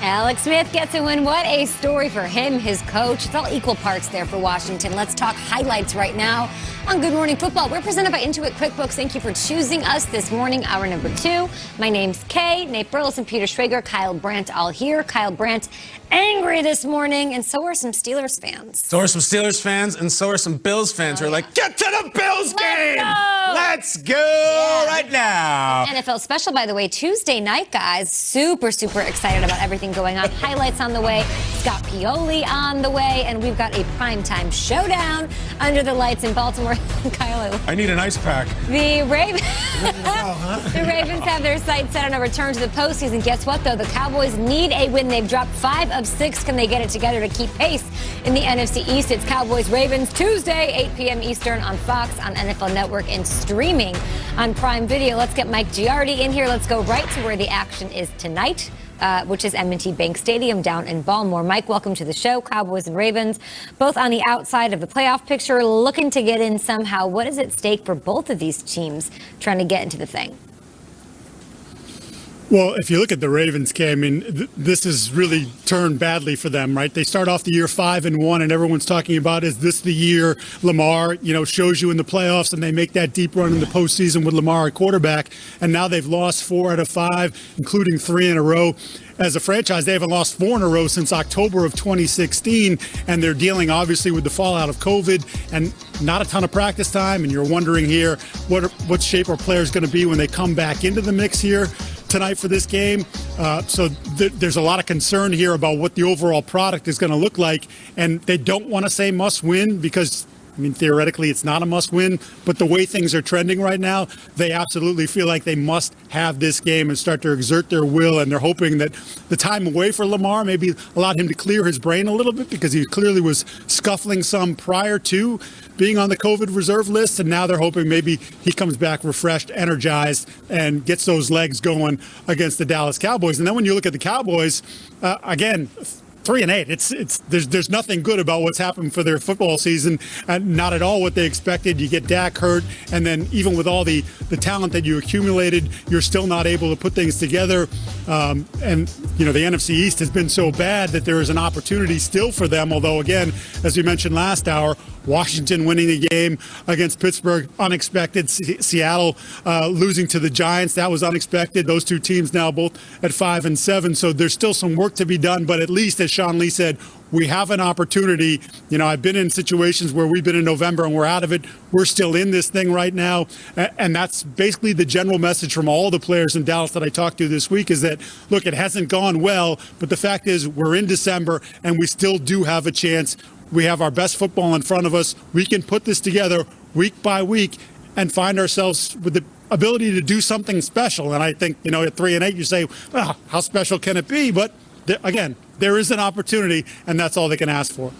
Alex Smith gets a win. What a story for him, his coach. It's all equal parts there for Washington. Let's talk highlights right now on Good Morning Football. We're presented by Intuit QuickBooks. Thank you for choosing us this morning, hour number 2. My name's Kay, Nate Burleson, Peter Schrager, Kyle Brandt all here. Kyle Brandt angry this morning, and so are some Steelers fans. So are some Steelers fans, and so are some Bills fans who are like, get to the Bills game! Let's go right now! NFL special, by the way, Tuesday night, guys. Super, super excited about everything going on. Highlights on the way, Scott Pioli on the way, and we've got a primetime showdown under the lights in Baltimore. Kyle, I need an ice pack. The Ravens have their sights set on a return to the postseason. Guess what, though? The Cowboys need a win. They've dropped 5 of 6. Can they get it together to keep pace in the NFC East? It's Cowboys-Ravens Tuesday, 8 p.m. Eastern on Fox, on NFL Network, and streaming on Prime Video. Let's get Mike Giardi in here. Let's go right to where the action is tonight, which is M&T Bank Stadium down in Baltimore. Mike, welcome to the show. Cowboys and Ravens, both on the outside of the playoff picture, looking to get in somehow. What is at stake for both of these teams trying to get into the thing? Well, if you look at the Ravens, Kay, I mean, this has really turned badly for them, right? They start off the year 5-1, and everyone's talking about, is this the year Lamar, shows you in the playoffs, and they make that deep run in the postseason with Lamar at quarterback, and now they've lost 4 out of 5, including 3 in a row. As a franchise, they haven't lost 4 in a row since October of 2016, and they're dealing, obviously, with the fallout of COVID and not a ton of practice time, and you're wondering here, what shape are players going to be when they come back into the mix here tonight for this game. So there's a lot of concern here about what the overall product is going to look like, and they don't want to say must win because, I mean, theoretically it's not a must win, but the way things are trending right now, they absolutely feel like they must have this game and start to exert their will, and they're hoping that the time away for Lamar maybe allowed him to clear his brain a little bit because he clearly was scuffling some prior to being on the COVID reserve list, and now they're hoping maybe he comes back refreshed, energized, and gets those legs going against the Dallas Cowboys. And then when you look at the Cowboys, again, 3-8. There's nothing good about what's happened for their football season, and not at all what they expected. You get Dak hurt, and then even with all the talent that you accumulated, you're still not able to put things together. And the NFC East has been so bad that there is an opportunity still for them. Although, again, as we mentioned last hour, Washington winning the game against Pittsburgh, unexpected. Seattle losing to the Giants, that was unexpected. Those two teams now both at 5-7. So there's still some work to be done, but at least, as Sean Lee said, we have an opportunity. I've been in situations where we've been in November and we're out of it. We're still in this thing right now. And that's basically the general message from all the players in Dallas that I talked to this week is that, look, it hasn't gone well, but the fact is we're in December and we still do have a chance. We have our best football in front of us. We can put this together week by week and find ourselves with the ability to do something special. And I think, at 3-8, you say, well, how special can it be? But again, there is an opportunity, and that's all they can ask for.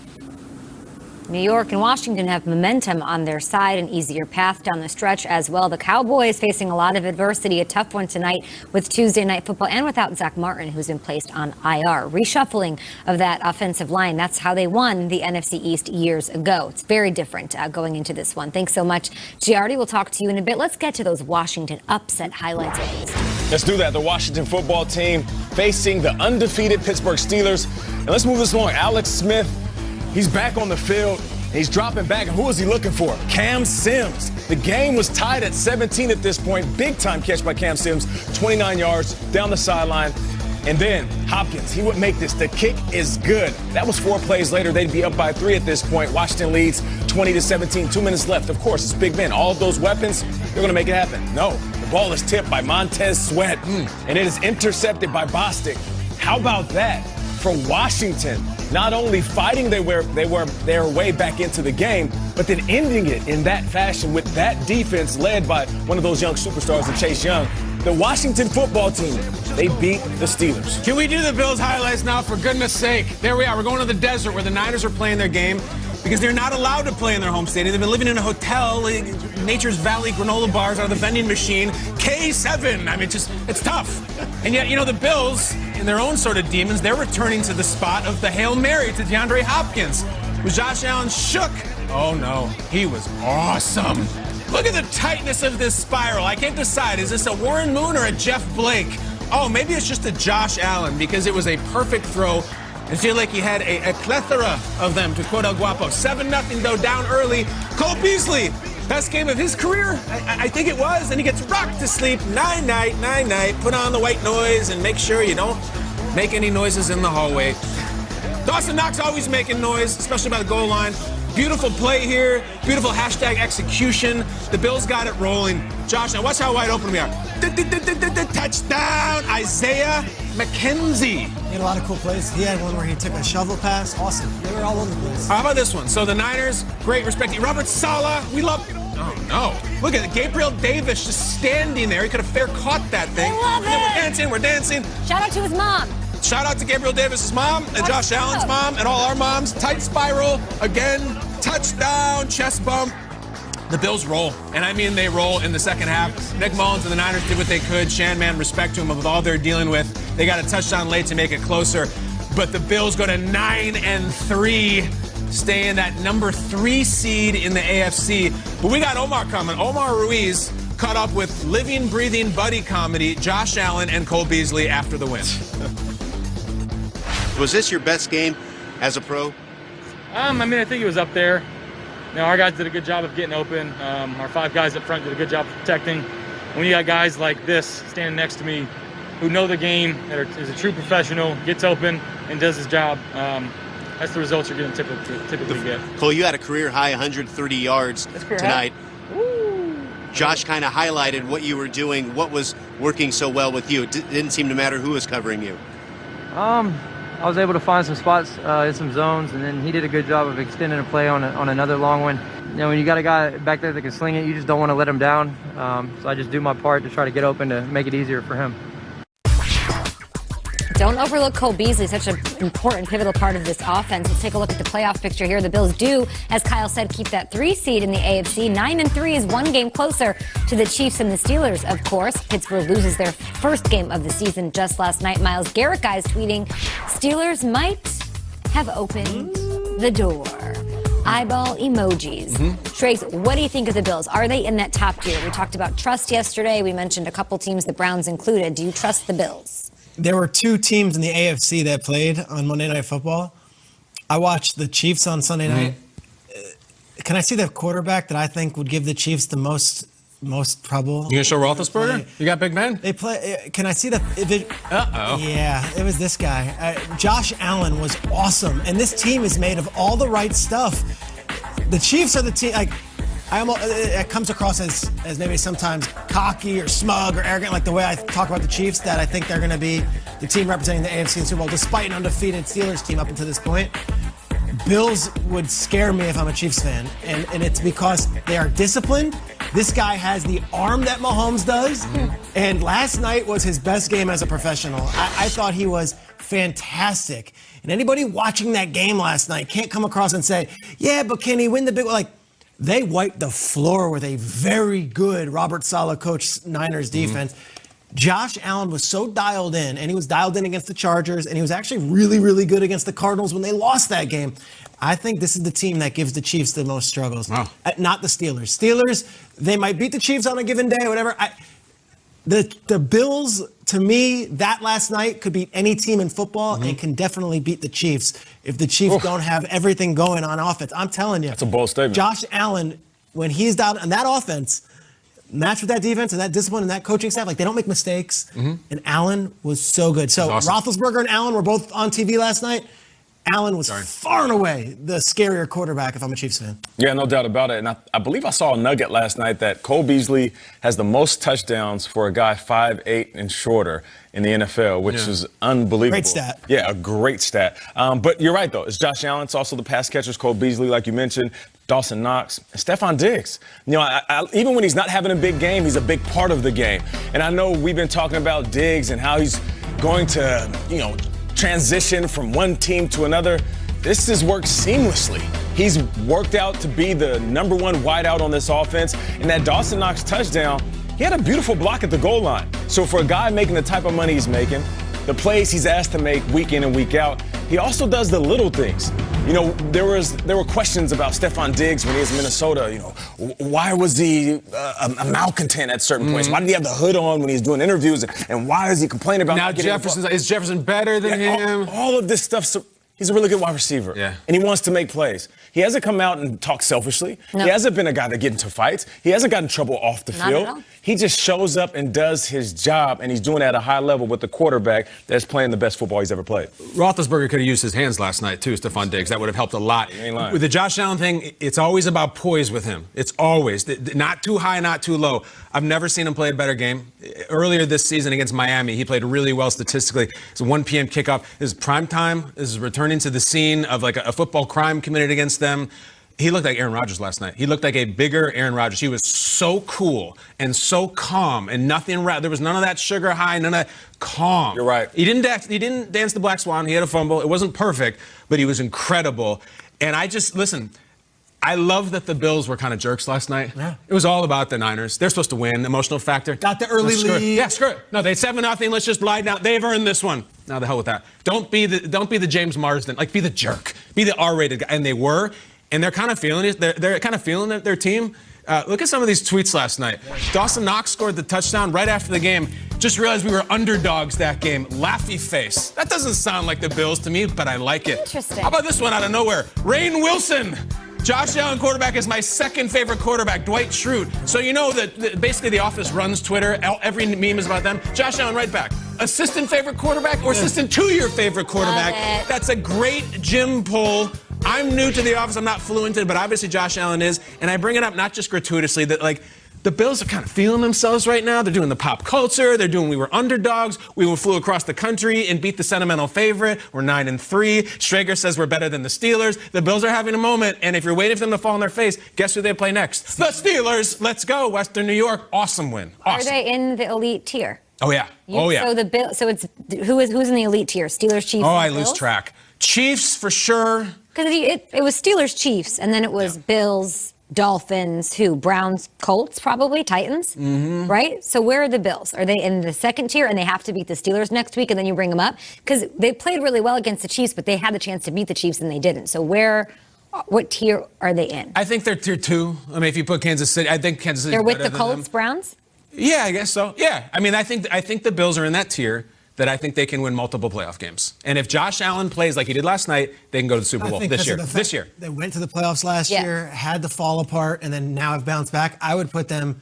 New York and Washington have momentum on their side, an easier path down the stretch as well. The Cowboys facing a lot of adversity, a tough one tonight with Tuesday Night Football and without Zach Martin, who's been placed on IR. Reshuffling of that offensive line, that's how they won the NFC East years ago. It's very different going into this one. Thanks so much, Giardi. We'll talk to you in a bit. Let's get to those Washington upset highlights. Let's do that. The Washington football team facing the undefeated Pittsburgh Steelers. And let's move this along. Alex Smith, he's back on the field. He's dropping back. And who is he looking for? Cam Sims. The game was tied at 17 at this point. Big time catch by Cam Sims. 29 yards down the sideline. And then Hopkins, he would make this. The kick is good. That was 4 plays later. They'd be up by 3 at this point. Washington leads 20-17. 2 minutes left. Of course, it's big men. All of those weapons, they're going to make it happen. No. The ball is tipped by Montez Sweat. And it is intercepted by Bostic. How about that for Washington? Not only fighting their way back into the game, but then ending it in that fashion with that defense led by one of those young superstars in Chase Young. The Washington football team, they beat the Steelers. Can we do the Bills highlights now, for goodness sake? There we are. We're going to the desert where the Niners are playing their game because they're not allowed to play in their home stadium. They've been living in a hotel. Nature's Valley granola bars are the vending machine. K7. I mean, it's tough. And yet, the Bills, in their own sort of demons, they're returning to the spot of the Hail Mary to DeAndre Hopkins. Was Josh Allen shook? Oh, no. He was awesome. Look at the tightness of this spiral. I can't decide. Is this a Warren Moon or a Jeff Blake? Oh, maybe it's just a Josh Allen because it was a perfect throw. I feel like he had a plethora of them, to quote El Guapo. 7-0 though, down early. Cole Beasley, best game of his career? I think it was. And he gets rocked to sleep. Night. Put on the white noise and make sure you don't make any noises in the hallway. Dawson Knox always making noise, especially by the goal line. Beautiful play here. Beautiful hashtag execution. The Bills got it rolling. Josh, now watch how wide open we are. Touchdown, Isaiah McKenzie. He had a lot of cool plays. He had one where he took a shovel pass. Awesome. They were all over the place. How about this one? So the Niners, great respect. Robert Saleh, we love. Oh, no. Look at it. Gabriel Davis just standing there. He could have fair caught that thing. I love it. We're dancing. Shout out to his mom. Shout out to Gabriel Davis' mom and Josh Allen's mom and all our moms. Tight spiral. Again, touchdown, chest bump. The Bills roll, and I mean they roll in the second half. Nick Mullins and the Niners did what they could. Man, respect to them with all they're dealing with. They got a touchdown late to make it closer, but the Bills go to 9-3, stay in that number 3 seed in the AFC. But we got Omar coming. Omar Ruiz caught up with living, breathing buddy comedy, Josh Allen and Cole Beasley after the win. Was this your best game as a pro? I think it was up there. Our guys did a good job of getting open. Our 5 guys up front did a good job of protecting. When you got guys like this standing next to me who know the game, that is a true professional, gets open and does his job, that's the results you're going to typically get. Cole, you had a career-high 130 yards tonight. Josh kind of highlighted what you were doing, what was working so well with you. It didn't seem to matter who was covering you. I was able to find some spots in some zones, and then he did a good job of extending a play on another long one. When you got a guy back there that can sling it, you just don't want to let him down. So I just do my part to try to get open to make it easier for him. Don't overlook Cole Beasley, such an important, pivotal part of this offense. Let's take a look at the playoff picture here. The Bills do, as Kyle said, keep that 3 seed in the AFC. 9-3 is 1 game closer to the Chiefs and the Steelers, of course. Pittsburgh loses their first game of the season just last night. Myles Garrett guys tweeting, Steelers might have opened the door. Eyeball emojis. Schrags, what do you think of the Bills? Are they in that top tier? We talked about trust yesterday. We mentioned a couple teams, the Browns included. Do you trust the Bills? There were 2 teams in the AFC that played on Monday Night Football. I watched the Chiefs on Sunday night. Can I see the quarterback that I think would give the Chiefs the most trouble? You gonna show Roethlisberger? You got Big Ben? They play. Can I see the? Uh-oh. Yeah, it was this guy. Josh Allen was awesome, and this team is made of all the right stuff. The Chiefs are the team. It comes across as maybe sometimes cocky or smug or arrogant, like the way I talk about the Chiefs, that I think they're going to be the team representing the AFC in Super Bowl, despite an undefeated Steelers team up until this point. Bills would scare me if I'm a Chiefs fan, and it's because they are disciplined. This guy has the arm that Mahomes does, and last night was his best game as a professional. I thought he was fantastic. And anybody watching that game last night can't come across and say, yeah, but can he win the big one? They wiped the floor with a very good Robert Saleh coached Niners defense. Josh Allen was so dialed in, and he was dialed in against the Chargers, and he was actually really, really good against the Cardinals when they lost that game. I think this is the team that gives the Chiefs the most struggles, not the Steelers. Steelers, they might beat the Chiefs on a given day or whatever. The Bills, to me, that last night could beat any team in football and can definitely beat the Chiefs if the Chiefs don't have everything going on offense. I'm telling you. That's a bold statement. Josh Allen, when he's dialed on that offense, matched with that defense and that discipline and that coaching staff, they don't make mistakes. And Allen was so good. So awesome. Roethlisberger and Allen were both on TV last night. Allen was far and away the scarier quarterback if I'm a Chiefs fan. Yeah, no doubt about it. And I believe I saw a nugget last night that Cole Beasley has the most touchdowns for a guy 5'8" and shorter in the NFL, which is unbelievable. Great stat. Yeah, a great stat. But you're right, though. It's Josh Allen. It's also the pass catchers, Cole Beasley, like you mentioned, Dawson Knox, and Stephon Diggs. Even when he's not having a big game, he's a big part of the game. And I know we've been talking about Diggs and how he's going to, transition from one team to another. This has worked seamlessly. He's worked out to be the number 1 wideout on this offense. And that Dawson Knox touchdown, he had a beautiful block at the goal line. So for a guy making the type of money he's making, the plays he's asked to make week in and week out, he also does the little things. You know, there were questions about Stephon Diggs when he was in Minnesota. You know, why was he a malcontent at certain points? Why did he have the hood on when he was doing interviews? And why is he complaining about now is Jefferson better than him? All of this stuff. So he's a really good wide receiver. Yeah. And he wants to make plays. He hasn't come out and talked selfishly. No. He hasn't been a guy that get into fights. He hasn't gotten in trouble off the Not field. at all. He just shows up and does his job, and he's doing it at a high level with the quarterback that's playing the best football he's ever played. Roethlisberger could have used his hands last night, too, Stephon Diggs. That would have helped a lot. You ain't lying. With the Josh Allen thing, it's always about poise with him. It's always. Not too high, not too low. I've never seen him play a better game. Earlier this season against Miami, he played really well statistically. It's a 1 p.m. kickoff. This is prime time. This is returning to the scene of like a football crime committed against them. He looked like Aaron Rodgers last night. He looked like a bigger Aaron Rodgers. He was so cool and so calm and nothing. There was none of that sugar high, none of that calm. You're right. He didn't dance the Black Swan. He had a fumble. It wasn't perfect, but he was incredible. And listen, I love that the Bills were kind of jerks last night. Yeah. It was all about the Niners. They're supposed to win. Emotional factor. Got the early lead. Yeah, screw it. No, they 7-0. Let's just lie down. They've earned this one. Now the hell with that. Don't be the James Marsden. Like, be the jerk. Be the R-rated guy. And they were. And they're kind of feeling it. They're kind of feeling it, their team. Look at some of these tweets last night. Dawson Knox scored the touchdown right after the game. Just realized we were underdogs that game. Laughy face. That doesn't sound like the Bills to me, but I like it. Interesting. How about this one out of nowhere? Rainn Wilson. Josh Allen quarterback is my second favorite quarterback, Dwight Schrute. So you know that basically The Office runs Twitter. Every meme is about them. Josh Allen right back. Assistant favorite quarterback or assistant to your favorite quarterback? That's a great Jim poll. I'm new to The Office. I'm not fluent in it, but obviously Josh Allen is. And I bring it up not just gratuitously, that like the Bills are kind of feeling themselves right now. They're doing the pop culture. They're doing we were underdogs. We flew across the country and beat the sentimental favorite. We're 9-3. Schrager says we're better than the Steelers. The Bills are having a moment, and if you're waiting for them to fall on their face, guess who they play next? The Steelers. Let's go. Western New York. Awesome win. Awesome. Are they in the elite tier? Oh, yeah. Oh, yeah. So it's who's in the elite tier? Steelers, Chiefs, Oh, and I lose track. Chiefs for sure. Because it was Steelers, Chiefs, and then it was Bills, Dolphins, Browns, Colts, probably, Titans, right? So where are the Bills? Are they in the second tier and they have to beat the Steelers next week and then you bring them up? Because they played really well against the Chiefs, but they had the chance to beat the Chiefs and they didn't. So what tier are they in? I think they're tier 2. I mean, if you put Kansas City, I think Kansas City. They're with the Colts, Browns? Yeah, I guess so. Yeah. I mean, I think the Bills are in that tier that I think they can win multiple playoff games. And if Josh Allen plays like he did last night, they can go to the Super Bowl this year. This year. They went to the playoffs last year, had to fall apart, and then now have bounced back. I would put them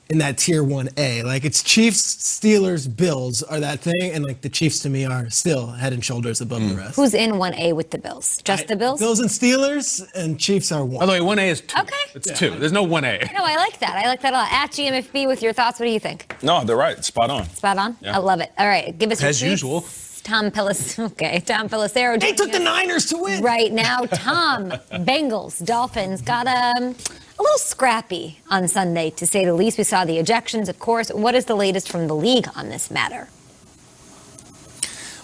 in that tier 1A. Like, it's Chiefs, Steelers, Bills are that thing, and like the Chiefs to me are still head and shoulders above the rest. Who's in 1A with the Bills? Just the Bills? Bills and Steelers, and Chiefs are 1. By the way, 1A is 2. Okay. It's 2. There's no 1A. No, I like that. I like that a lot. At GMFB with your thoughts, what do you think? No, they're right. Spot on. Spot on? Yeah. I love it. All right, give us your As tweets. usual. Tom Pelissero. They took the Niners to win. Right now, Tom, Bengals, Dolphins got a little scrappy on Sunday, to say the least. We saw the ejections, of course. What is the latest from the league on this matter?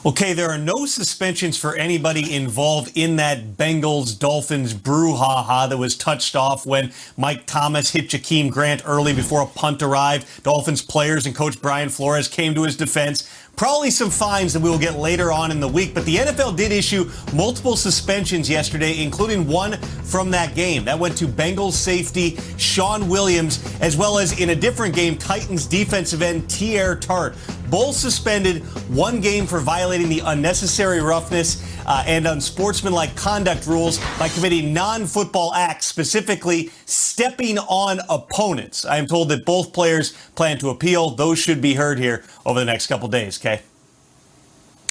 Okay, there are no suspensions for anybody involved in that Bengals-Dolphins brouhaha that was touched off when Mike Thomas hit Jakeem Grant early before a punt arrived. Dolphins players and coach Brian Flores came to his defense. Probably some fines that we will get later on in the week, but the NFL did issue multiple suspensions yesterday, including one from that game. That went to Bengals safety Sean Williams, as well as in a different game, Titans defensive end Tier Tart. Both suspended, one game for violating the unnecessary roughness and unsportsmanlike conduct rules by committing non-football acts, specifically stepping on opponents. I am told that both players plan to appeal. Those should be heard here over the next couple days, Kay.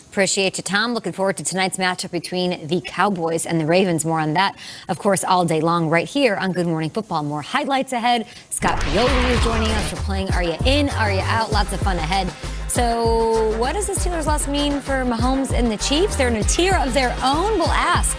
Appreciate you, Tom. Looking forward to tonight's matchup between the Cowboys and the Ravens. More on that, of course, all day long right here on Good Morning Football. More highlights ahead. Scott Pioli is joining us for playing Are You In, Are You Out? Lots of fun ahead. So what does the Steelers loss mean for Mahomes and the Chiefs? They're in a tier of their own. We'll ask.